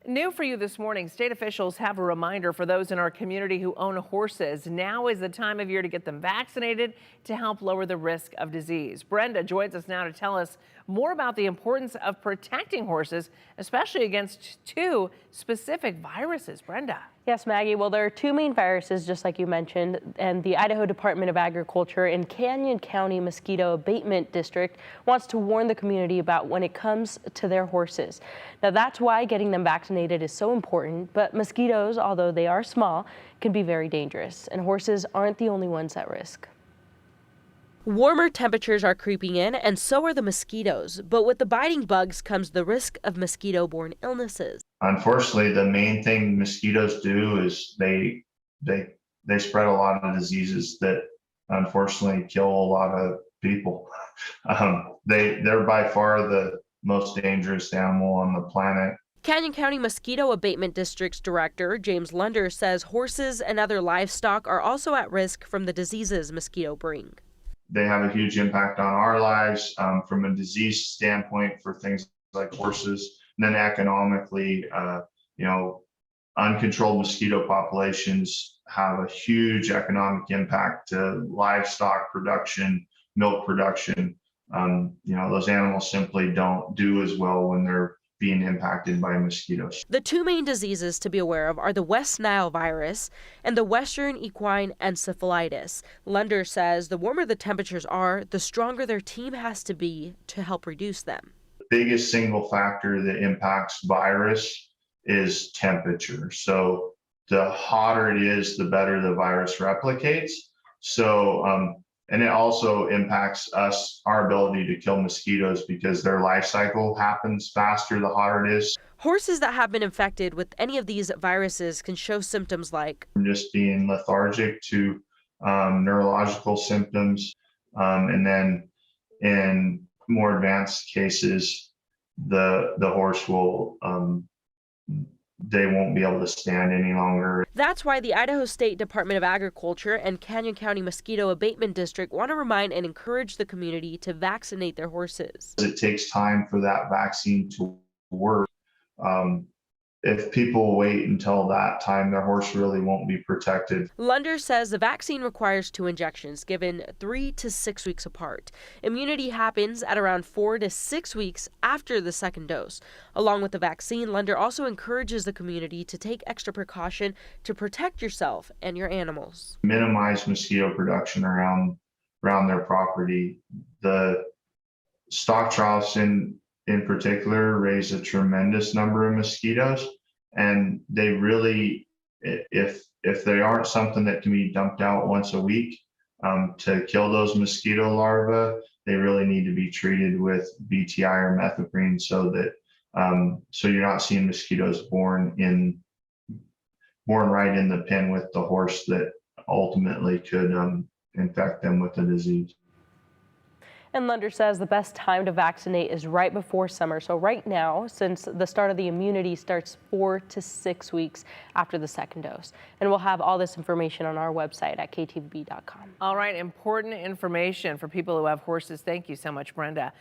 New for you this morning, state officials have a reminder for those in our community who own horses. Now is the time of year to get them vaccinated to help lower the risk of disease. Brenda joins us now to tell us more about the importance of protecting horses, especially against two specific viruses. Brenda. Yes, Maggie. Well, there are two main viruses, just like you mentioned, and the Idaho Department of Agriculture and Canyon County Mosquito Abatement District wants to warn the community about when it comes to their horses. Now, that's why getting them vaccinated is so important, but mosquitoes, although they are small, can be very dangerous, and horses aren't the only ones at risk. Warmer temperatures are creeping in, and so are the mosquitoes. But with the biting bugs comes the risk of mosquito-borne illnesses. Unfortunately, the main thing mosquitoes do is they spread a lot of diseases that unfortunately kill a lot of people. They're by far the most dangerous animal on the planet. Canyon County Mosquito Abatement District's director, James Lunder, says horses and other livestock are also at risk from the diseases mosquito bring. They have a huge impact on our lives from a disease standpoint for things like horses. And then economically, uncontrolled mosquito populations have a huge economic impact to livestock production, milk production. Those animals simply don't do as well when they're being impacted by mosquitoes. The two main diseases to be aware of are the West Nile Virus and the Western Equine Encephalitis. Lunder says the warmer the temperatures are, the stronger their team has to be to help reduce them. The biggest single factor that impacts virus is temperature. So the hotter it is, the better the virus replicates. And it also impacts our ability to kill mosquitoes because their life cycle happens faster the hotter it is. Horses that have been infected with any of these viruses can show symptoms like from just being lethargic to neurological symptoms. And then in more advanced cases, the horse will they won't be able to stand any longer. That's why the Idaho State Department of Agriculture and Canyon County Mosquito Abatement District want to remind and encourage the community to vaccinate their horses. It takes time for that vaccine to work. If people wait until that time, their horse really won't be protected. Lunder says the vaccine requires 2 injections given 3 to 6 weeks apart. Immunity happens at around 4 to 6 weeks after the second dose. Along with the vaccine, Lunder also encourages the community to take extra precaution to protect yourself and your animals. Minimize mosquito production around their property. The stock troughs in particular raise a tremendous number of mosquitoes, and they really, if they aren't something that can be dumped out once a week to kill those mosquito larvae, they really need to be treated with BTI or methoprene so that so you're not seeing mosquitoes born right in the pen with the horse that ultimately could infect them with the disease. And Lunder says the best time to vaccinate is right before summer. So right now, since the start of the immunity starts 4 to 6 weeks after the second dose. And we'll have all this information on our website at KTVB.com. All right, important information for people who have horses. Thank you so much, Brenda.